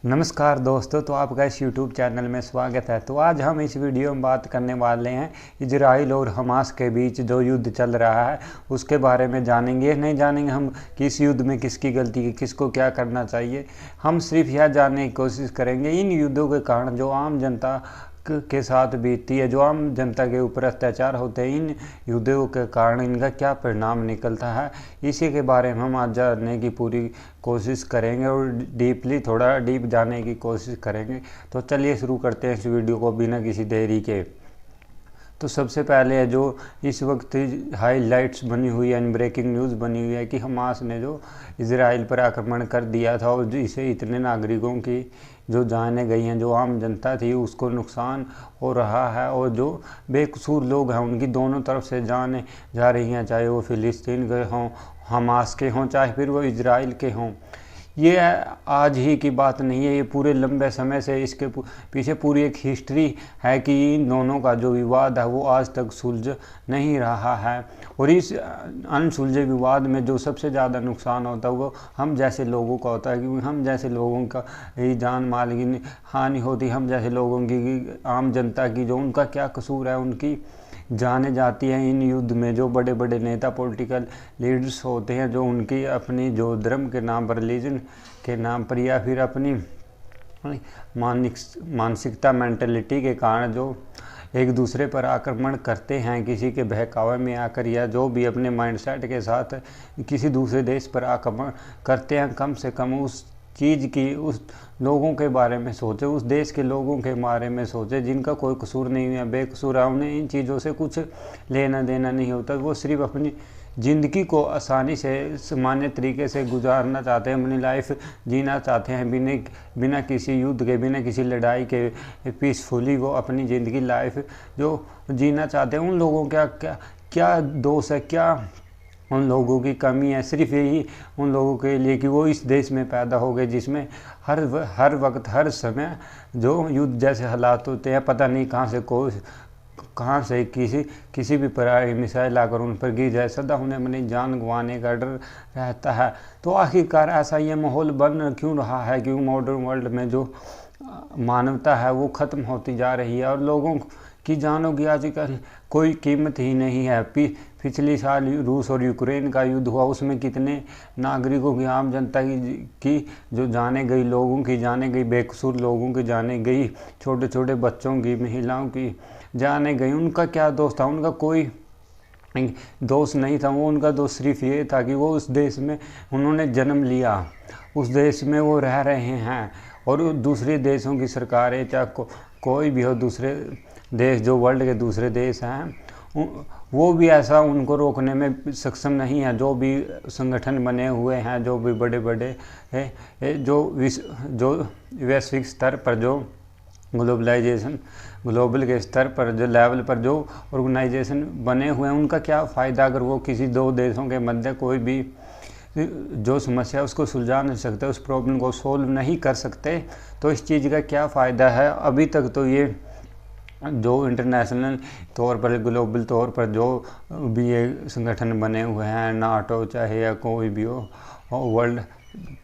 नमस्कार दोस्तों, तो आपका इस YouTube चैनल में स्वागत है। तो आज हम इस वीडियो में बात करने वाले हैं इजराइल और हमास के बीच जो युद्ध चल रहा है उसके बारे में जानेंगे। नहीं जानेंगे हम किस युद्ध में किसकी गलती है, किसको क्या करना चाहिए। हम सिर्फ यह जानने की कोशिश करेंगे इन युद्धों के कारण जो आम जनता के साथ बीतती है, जो आम जनता के ऊपर अत्याचार होते हैं, इन युद्धों के कारण इनका क्या परिणाम निकलता है, इसी के बारे में हम आज जानने की पूरी कोशिश करेंगे और थोड़ा डीप जाने की कोशिश करेंगे। तो चलिए शुरू करते हैं इस वीडियो को बिना किसी देरी के। तो सबसे पहले है जो इस वक्त हाईलाइट्स बनी हुई है, ब्रेकिंग न्यूज़ बनी हुई है कि हमास ने जो इजराइल पर आक्रमण कर दिया था और इसे इतने नागरिकों की जो जानें गई हैं, जो आम जनता थी उसको नुकसान हो रहा है और जो बेकसूर लोग हैं उनकी दोनों तरफ से जानें जा रही हैं, चाहे वो फ़िलिस्तीन के हों, हमास के हों, चाहे फिर वो इजराइल के हों। ये आज ही की बात नहीं है, ये पूरे लंबे समय से इसके पीछे पूरी एक हिस्ट्री है कि इन दोनों का जो विवाद है वो आज तक सुलझ नहीं रहा है। और इस अनसुलझे विवाद में जो सबसे ज़्यादा नुकसान होता है वो हम जैसे लोगों का होता है, क्योंकि हम जैसे लोगों का ही जान माल की हानि होती है। हम जैसे लोगों की, आम जनता की, जो उनका क्या कसूर है, उनकी जाने जाती हैं इन युद्ध में। जो बड़े बड़े नेता, पॉलिटिकल लीडर्स होते हैं, जो उनकी अपनी जो धर्म के नाम पर, रिलीजन के नाम पर, या फिर अपनी मानसिकता, मेंटलिटी के कारण जो एक दूसरे पर आक्रमण करते हैं किसी के बहकावे में आकर, या जो भी अपने माइंडसेट के साथ किसी दूसरे देश पर आक्रमण करते हैं, कम से कम उस चीज़ की, उस लोगों के बारे में सोचे, उस देश के लोगों के बारे में सोचे जिनका कोई कसूर नहीं है, बेकसूर है। उन्हें इन चीज़ों से कुछ लेना देना नहीं होता। वो सिर्फ अपनी ज़िंदगी को आसानी से, सामान्य तरीके से गुजारना चाहते हैं, अपनी लाइफ जीना चाहते हैं बिना किसी युद्ध के, बिना किसी लड़ाई के, पीसफुली वो अपनी ज़िंदगी लाइफ जो जीना चाहते हैं। उन लोगों का क्या दोष है, क्या उन लोगों की कमी है? सिर्फ यही उन लोगों के लिए कि वो इस देश में पैदा हो गए जिसमें हर वक्त, हर समय जो युद्ध जैसे हालात होते हैं। पता नहीं कहाँ से किसी भी प्रकार की मिसाइल आकर उन पर गिर जाए, सदा उन्हें अपनी जान गंवाने का डर रहता है। तो आखिरकार ऐसा ये माहौल बन क्यों रहा है? क्यों मॉडर्न वर्ल्ड में जो मानवता है वो ख़त्म होती जा रही है और लोगों की जानों की आजकल कोई कीमत ही नहीं है। पिछले साल रूस और यूक्रेन का युद्ध हुआ, उसमें कितने नागरिकों की, आम जनता की जो जाने गई, लोगों की जाने गई, बेकसूर लोगों की जाने गई, छोटे छोटे बच्चों की, महिलाओं की जाने गई। उनका क्या दोष था? उनका कोई दोष नहीं था। वो उनका दोष सिर्फ ये था कि वो उस देश में उन्होंने जन्म लिया, उस देश में वो रह रहे हैं। और दूसरे देशों की सरकारें, चाहे कोई भी हो, दूसरे देश जो वर्ल्ड के दूसरे देश हैं, वो भी ऐसा उनको रोकने में सक्षम नहीं है। जो भी संगठन बने हुए हैं, जो भी बड़े बड़े जो वैश्विक स्तर पर, जो ग्लोबल के स्तर पर, जो लेवल पर जो ऑर्गेनाइजेशन बने हुए हैं, उनका क्या फ़ायदा अगर वो किसी दो देशों के मध्य कोई भी जो समस्या उसको सुलझा नहीं सकते, उस प्रॉब्लम को सोल्व नहीं कर सकते, तो इस चीज़ का क्या फ़ायदा है? अभी तक तो ये जो इंटरनेशनल तौर पर, ग्लोबल तौर पर जो भी ये संगठन बने हुए हैं, नाटो चाहे या कोई भी हो वर्ल्ड,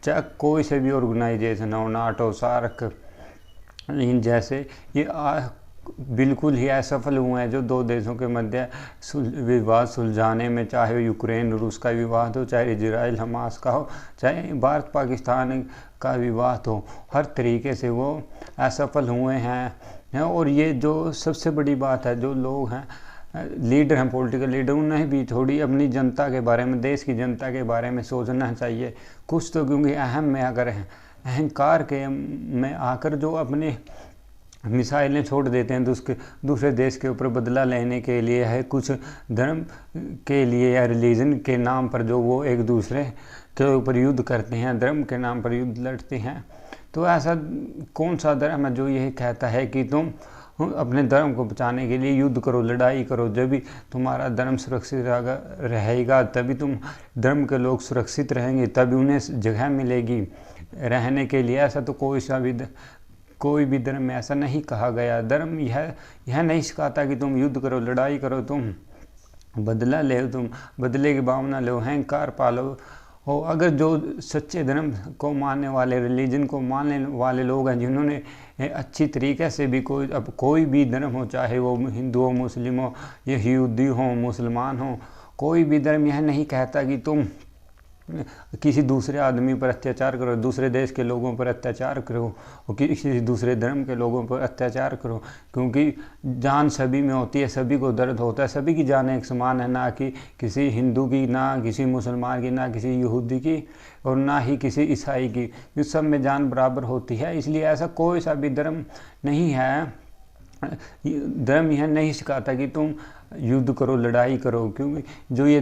चाहे कोई से भी ऑर्गेनाइजेशन हो, नाटो, सार्क, इन जैसे, ये बिल्कुल ही असफल हुए हैं जो दो देशों के मध्य विवाद सुलझाने में। चाहे यूक्रेन रूस का विवाद हो, चाहे इजराइल हमास का हो, चाहे भारत पाकिस्तान का विवाद हो, हर तरीके से वो असफल हुए हैं। और ये जो सबसे बड़ी बात है, जो लोग हैं, लीडर हैं, पॉलिटिकल लीडर, उन्हें भी थोड़ी अपनी जनता के बारे में, देश की जनता के बारे में सोचना चाहिए कुछ तो। क्योंकि अहम में अगर अहंकार के में आकर जो अपने मिसाइलें छोड़ देते हैं दूसरे देश के ऊपर बदला लेने के लिए, है कुछ धर्म के लिए या रिलीजन के नाम पर, जो वो एक दूसरे के ऊपर युद्ध करते हैं, धर्म के नाम पर युद्ध लड़ते हैं। तो ऐसा कौन सा धर्म है जो यही कहता है कि तुम अपने धर्म को बचाने के लिए युद्ध करो, लड़ाई करो? जब भी तुम्हारा धर्म सुरक्षित रहेगा, तभी तुम धर्म के लोग सुरक्षित रहेंगे, तभी उन्हें जगह मिलेगी रहने के लिए। ऐसा तो कोई भी धर्म में ऐसा नहीं कहा गया। धर्म यह नहीं सिखाता कि तुम युद्ध करो, लड़ाई करो, तुम बदला ले, तुम बदले की भावना लो, अहंकार पालो हो। अगर जो सच्चे धर्म को मानने वाले, रिलीजन को मानने वाले लोग हैं, जिन्होंने अच्छी तरीके से भी कोई भी धर्म हो, चाहे वो हिंदू हो, मुस्लिम हो, यहूदी हो, मुसलमान हो, कोई भी धर्म यह नहीं कहता कि तुम किसी दूसरे आदमी पर अत्याचार करो, दूसरे देश के लोगों पर अत्याचार करो और किसी दूसरे धर्म के लोगों पर अत्याचार करो, क्योंकि जान सभी में होती है, सभी को दर्द होता है, सभी की जान एक समान है, ना कि किसी हिंदू की, ना किसी मुसलमान की, ना किसी यहूदी की और ना ही किसी ईसाई की, इस सब में जान बराबर होती है। इसलिए ऐसा कोई सा भी धर्म नहीं है, धर्म यह नहीं सिखाता कि तुम युद्ध करो, लड़ाई करो, क्योंकि जो ये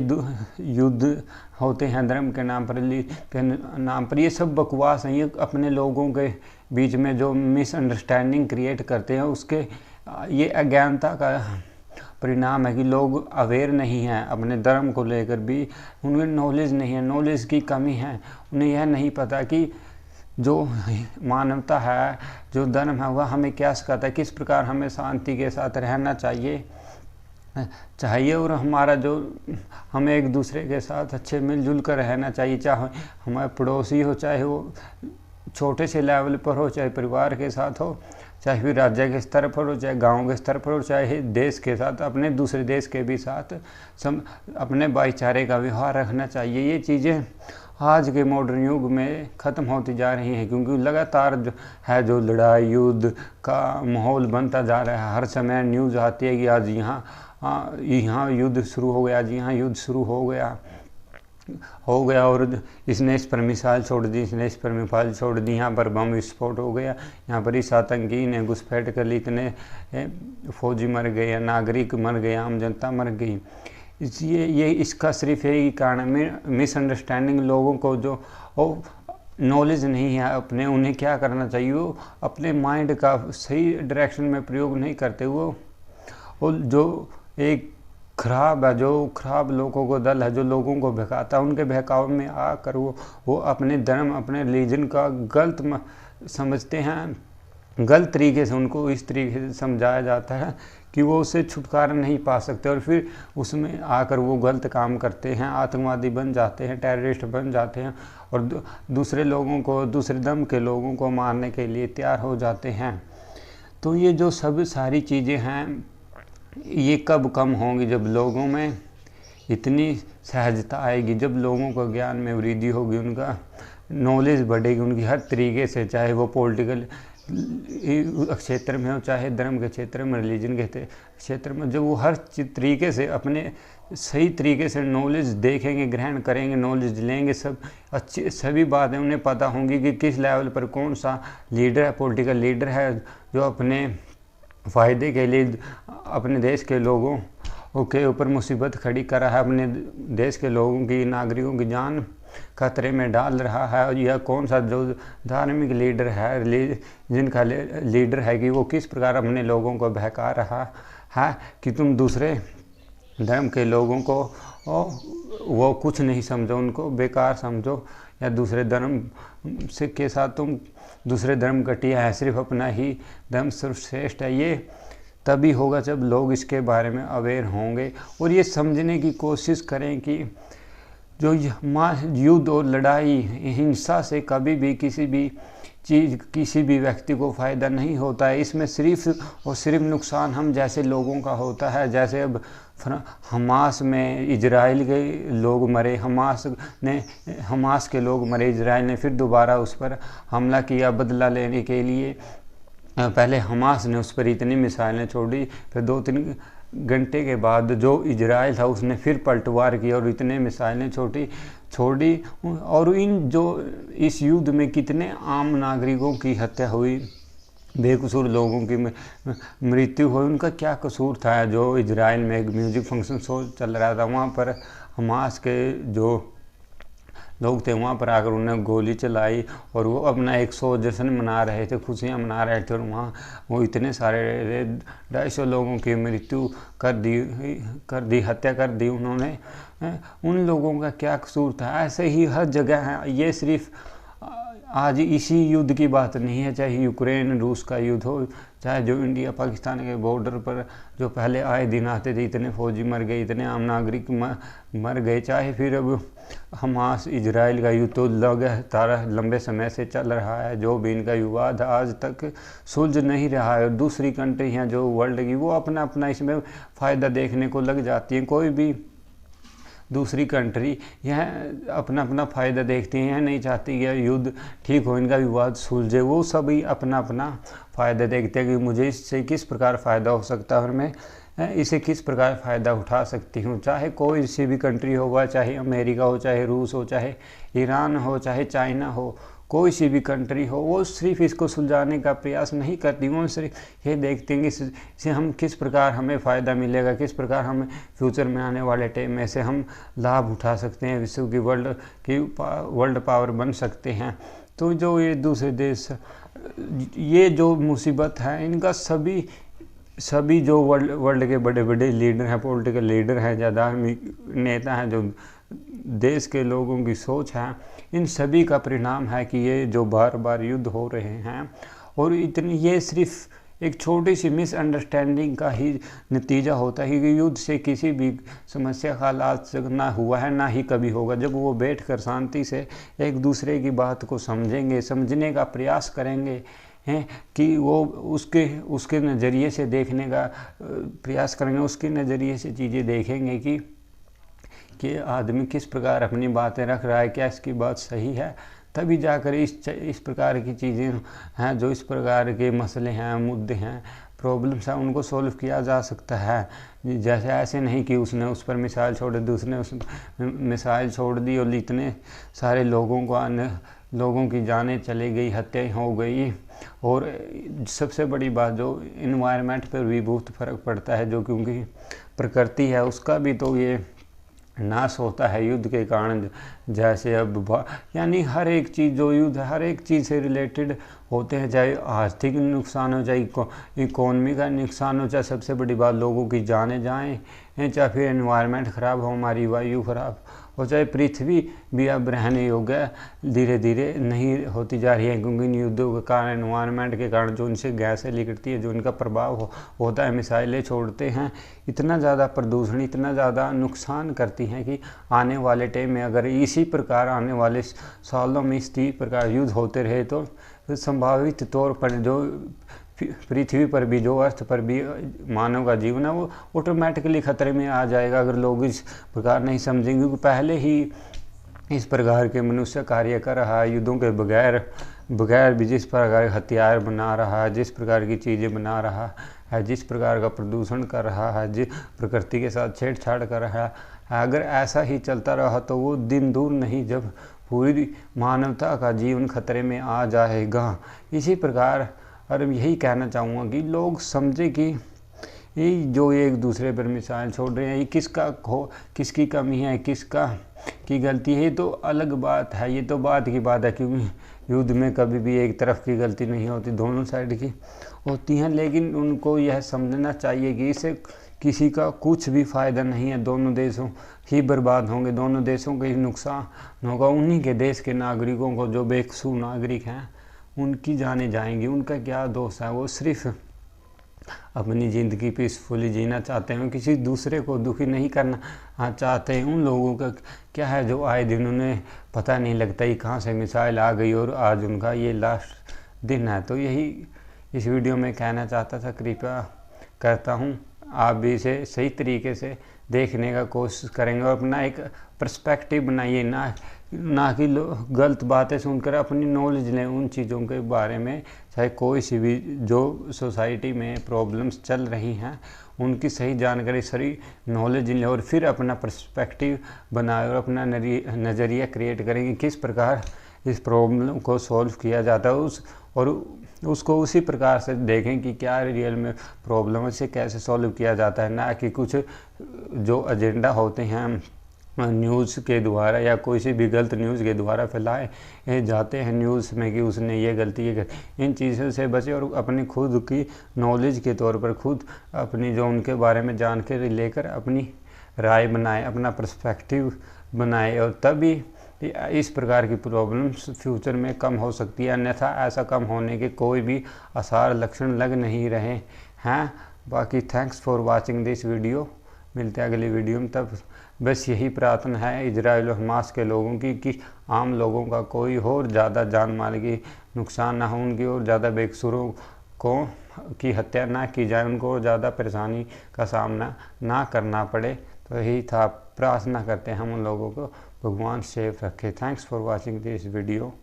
युद्ध होते हैं धर्म के नाम पर, ये सब बकवास हैं। ये अपने लोगों के बीच में जो मिसअंडरस्टैंडिंग क्रिएट करते हैं, उसके ये अज्ञानता का परिणाम है कि लोग अवेयर नहीं हैं अपने धर्म को लेकर भी, उनमें नॉलेज नहीं है, नॉलेज की कमी है। उन्हें यह नहीं पता कि जो मानवता है, जो धर्म है, वह हमें क्या सिखाता है, किस प्रकार हमें शांति के साथ रहना चाहिए और हमारा जो हमें एक दूसरे के साथ अच्छे मिलजुल कर रहना चाहिए, चाहे हमारे पड़ोसी हो, चाहे वो छोटे से लेवल पर हो, चाहे परिवार के साथ हो, चाहे फिर राज्य के स्तर पर हो, चाहे गांव के स्तर पर हो, चाहे देश के साथ, अपने दूसरे देश के भी साथ अपने भाईचारे का व्यवहार रखना चाहिए। ये चीज़ें आज के मॉडर्न युग में ख़त्म होती जा रही हैं, क्योंकि लगातार जो लड़ाई युद्ध का माहौल बनता जा रहा है। हर समय न्यूज़ आती है कि आज यहाँ युद्ध शुरू हो गया, आज यहाँ युद्ध शुरू हो गया और इसने इस पर मिसाइल छोड़ दी, इसने इस पर मिसाइल छोड़ दी, यहाँ पर बम विस्फोट हो गया, यहाँ पर इस आतंकी ने घुसपैठ कर ली, इतने फौजी मर गए, नागरिक मर गए, आम जनता मर गई। इसलिए ये इसका सिर्फ यही कारण है मिसअंडरस्टैंडिंग, लोगों को जो नॉलेज नहीं है अपने, उन्हें क्या करना चाहिए, वो अपने माइंड का सही डायरेक्शन में प्रयोग नहीं करते, वो जो एक खराब है, जो खराब लोगों को दल है, जो लोगों को बहकाता है, उनके बहकाव में आकर वो अपने धर्म, अपने रिलीजन का गलत समझते हैं। गलत तरीके से उनको इस तरीके से समझाया जाता है कि वो उससे छुटकारा नहीं पा सकते और फिर उसमें आकर वो गलत काम करते हैं, आतंकवादी बन जाते हैं, टेररिस्ट बन जाते हैं और दूसरे लोगों को, दूसरे धर्म के लोगों को मारने के लिए तैयार हो जाते हैं। तो ये जो सब सारी चीज़ें हैं, ये कब कम होंगी, जब लोगों में इतनी सहजता आएगी, जब लोगों को ज्ञान में वृद्धि होगी, उनका नॉलेज बढ़ेगी, उनकी हर तरीके से, चाहे वो पॉलिटिकल क्षेत्र में हो, चाहे धर्म के क्षेत्र में, रिलीजन के क्षेत्र में, जब वो हर तरीके से अपने सही तरीके से नॉलेज देखेंगे, ग्रहण करेंगे, नॉलेज लेंगे, सब अच्छी सभी बातें उन्हें पता होंगी कि किस लेवल पर कौन सा लीडर है, पॉलिटिकल लीडर है जो अपने फ़ायदे के लिए अपने देश के लोगों के ऊपर मुसीबत खड़ी कर रहा है, अपने देश के लोगों की, नागरिकों की जान खतरे में डाल रहा है, और यह कौन सा जो धार्मिक लीडर है, जिनका लीडर है कि वो किस प्रकार अपने लोगों को बहका रहा है कि तुम दूसरे धर्म के लोगों को वो कुछ नहीं समझो, उनको बेकार समझो, या दूसरे धर्म से के साथ तुम दूसरे धर्म घटिया है, सिर्फ अपना ही धर्म सर्वश्रेष्ठ है। ये तभी होगा जब लोग इसके बारे में अवेयर होंगे और ये समझने की कोशिश करें कि जो युद्ध और लड़ाई, हिंसा से कभी भी किसी भी चीज़, किसी भी व्यक्ति को फ़ायदा नहीं होता है। इसमें सिर्फ और सिर्फ नुकसान हम जैसे लोगों का होता है। जैसे अब हमास में इजराइल के लोग मरे, हमास के लोग मरे, इजराइल ने फिर दोबारा उस पर हमला किया बदला लेने के लिए। पहले हमास ने उस पर इतनी मिसाइलें छोड़ी, फिर 2-3 घंटे के बाद जो इजराइल था उसने फिर पलटवार किया और इतने मिसाइलें छोड़ी और इस युद्ध में कितने आम नागरिकों की हत्या हुई, बेकसूर लोगों की मृत्यु हुई। उनका क्या कसूर था? जो इजराइल में एक म्यूजिक फंक्शन शो चल रहा था, वहाँ पर हमास के जो लोग थे वहाँ पर आकर उन्हें गोली चलाई और वो अपना एक शो जश्न मना रहे थे, खुशियाँ मना रहे थे, और वहाँ वो इतने सारे 250 लोगों की मृत्यु कर दी, हत्या कर दी उन्होंने। उन लोगों का क्या कसूर था? ऐसे ही हर जगह है। ये सिर्फ आज इसी युद्ध की बात नहीं है, चाहे यूक्रेन रूस का युद्ध हो, चाहे जो इंडिया पाकिस्तान के बॉर्डर पर जो पहले आए दिन आते थे, इतने फौजी मर गए, इतने आम नागरिक मर गए, चाहे फिर अब हमास इजराइल का युद्ध तो लगातार लंबे समय से चल रहा है, जो भी इनका विवाद आज तक सुलझ नहीं रहा है। और दूसरी कंट्री हैं जो वर्ल्ड की, वो अपना अपना इसमें फ़ायदा देखने को लग जाती हैं। कोई भी दूसरी कंट्री यह अपना अपना फ़ायदा देखती हैं, नहीं चाहती कि युद्ध ठीक हो, इनका विवाद सुलझे। वो सभी अपना अपना फ़ायदा देखते हैं कि मुझे इससे किस प्रकार फ़ायदा हो सकता है और मैं इसे किस प्रकार फ़ायदा उठा सकती हूँ। चाहे कोई सी भी कंट्री हो, वह चाहे अमेरिका हो, चाहे रूस हो, चाहे ईरान हो, चाहे चाइना हो, कोई सी भी कंट्री हो, वो सिर्फ इसको सुलझाने का प्रयास नहीं करती। वो सिर्फ ये देखते हैं कि इससे हम किस प्रकार हमें फ़ायदा मिलेगा, किस प्रकार हमें फ्यूचर में आने वाले टाइम में से हम लाभ उठा सकते हैं, विश्व की वर्ल्ड पावर बन सकते हैं। तो जो ये दूसरे देश, ये जो मुसीबत है, इनका सभी जो वर्ल्ड के बड़े बड़े लीडर हैं, पॉलिटिकल लीडर हैं, ज़्यादा नेता हैं, जो देश के लोगों की सोच है, इन सभी का परिणाम है कि ये जो बार बार युद्ध हो रहे हैं, और इतनी ये सिर्फ एक छोटी सी मिसअंडरस्टैंडिंग का ही नतीजा होता है कि युद्ध से किसी भी समस्या का आज तक ना हुआ है, ना ही कभी होगा। जब वो बैठकर शांति से एक दूसरे की बात को समझेंगे, समझने का प्रयास करेंगे हैं कि वो उसके नज़रिए से देखने का प्रयास करेंगे, उसके नज़रिए से चीज़ें देखेंगे कि आदमी किस प्रकार अपनी बातें रख रहा है, क्या इसकी बात सही है, तभी जाकर इस प्रकार की चीज़ें हैं, जो इस प्रकार के मसले हैं, मुद्दे हैं, प्रॉब्लम्स हैं, उनको सॉल्व किया जा सकता है। जैसे ऐसे नहीं कि उसने उस पर मिसाइल छोड़ दी, दूसरे उस मिसाइल छोड़ दी और इतने सारे लोगों की जानें चली गई, हत्याएं हो गई। और सबसे बड़ी बात, जो इन्वायरमेंट पर भी बहुत फ़र्क पड़ता है, जो क्योंकि प्रकृति है उसका भी तो ये नाश होता है युद्ध के कारण। जैसे अब यानी हर एक चीज़, जो युद्ध हर एक चीज़ से रिलेटेड होते हैं, चाहे आर्थिक नुकसान हो, चाहे इकोनॉमी का नुकसान हो, चाहे सबसे बड़ी बात लोगों की जानें जाएँ, चाहे फिर एनवायरनमेंट ख़राब हो, हमारी वायु ख़राब हो, चाहे पृथ्वी भी अब रहने योग्य धीरे धीरे नहीं होती जा रही है, क्योंकि इन युद्धों के कारण, एनवायरनमेंट के कारण जो उनसे गैसें निकलती है, जो इनका प्रभाव होता है, मिसाइलें छोड़ते हैं, इतना ज़्यादा प्रदूषण, इतना ज़्यादा नुकसान करती हैं कि आने वाले टाइम में अगर इसी प्रकार आने वाले सालों में इसी प्रकार युद्ध होते रहे तो संभावित तौर पर जो पृथ्वी पर भी, जो अर्थ पर भी मानव का जीवन है, वो ऑटोमेटिकली ख़तरे में आ जाएगा अगर लोग इस प्रकार नहीं समझेंगे। क्योंकि पहले ही इस प्रकार के मनुष्य कार्य कर रहा है, युद्धों के बगैर भी जिस प्रकार के हथियार बना रहा है, जिस प्रकार की चीज़ें बना रहा है, जिस प्रकार का प्रदूषण कर रहा है, जिस प्रकृति के साथ छेड़छाड़ कर रहा है, अगर ऐसा ही चलता रहा तो वो दिन दूर नहीं जब पूरी मानवता का जीवन खतरे में आ जाएगा। इसी प्रकार और यही कहना चाहूँगा कि लोग समझे कि ये जो एक दूसरे पर मिसाइल छोड़ रहे हैं, ये किसकी कमी है, की गलती है, ये तो अलग बात है, ये तो बात की बात है। क्योंकि युद्ध में कभी भी एक तरफ की गलती नहीं होती, दोनों साइड की होती हैं। लेकिन उनको यह समझना चाहिए कि इससे किसी का कुछ भी फ़ायदा नहीं है, दोनों देशों ही बर्बाद होंगे, दोनों देशों के ही नुकसान होगा। उन्हीं के देश के नागरिकों को, जो बेकसूर नागरिक हैं, उनकी जाने जाएंगी। उनका क्या दोष है, वो सिर्फ अपनी ज़िंदगी पीसफुली जीना चाहते हैं, किसी दूसरे को दुखी नहीं करना चाहते हैं। उन लोगों का क्या है जो आए दिन उन्हें पता नहीं लगता ही कहाँ से मिसाइल आ गई और आज उनका ये लास्ट दिन है। तो यही इस वीडियो में कहना चाहता था। कृपया करता हूँ आप भी इसे सही तरीके से देखने का कोशिश करेंगे और अपना एक पर्सपेक्टिव बनाइए, ना कि गलत बातें सुनकर अपनी नॉलेज लें उन चीज़ों के बारे में। चाहे कोई सी भी जो सोसाइटी में प्रॉब्लम्स चल रही हैं, उनकी सही जानकारी, सही नॉलेज लें और फिर अपना पर्सपेक्टिव बनाएं और अपना नज़रिया क्रिएट करें कि किस प्रकार इस प्रॉब्लम को सॉल्व किया जाता है, और उसको उसी प्रकार से देखें कि क्या रियल में प्रॉब्लम है, इसे कैसे सॉल्व किया जाता है। ना कि कुछ जो एजेंडा होते हैं न्यूज़ के द्वारा या कोई सी भी गलत न्यूज़ के द्वारा फैलाए जाते हैं न्यूज़ में कि उसने ये गलती इन चीज़ों से बचे और अपनी खुद की नॉलेज के तौर पर खुद अपनी जो उनके बारे में जानकारी लेकर अपनी राय बनाए, अपना पर्सपेक्टिव बनाए, और तभी इस प्रकार की प्रॉब्लम्स फ्यूचर में कम हो सकती है, अन्यथा ऐसा कम होने के कोई भी आसार लक्षण लग नहीं रहे हैं। बाकी thanks for watching this video. मिलते हैं अगली वीडियो में। तब बस यही प्रार्थना है इजराइल और हमास के लोगों की कि आम लोगों का कोई और ज़्यादा जान माल की नुकसान ना हो, उनकी और ज़्यादा बेकसूरों को की हत्या ना की जाए, उनको ज़्यादा परेशानी का सामना ना करना पड़े। तो यही था, प्रार्थना करते हैं हम उन लोगों को भगवान सेफ रखे। Thanks for watching this video.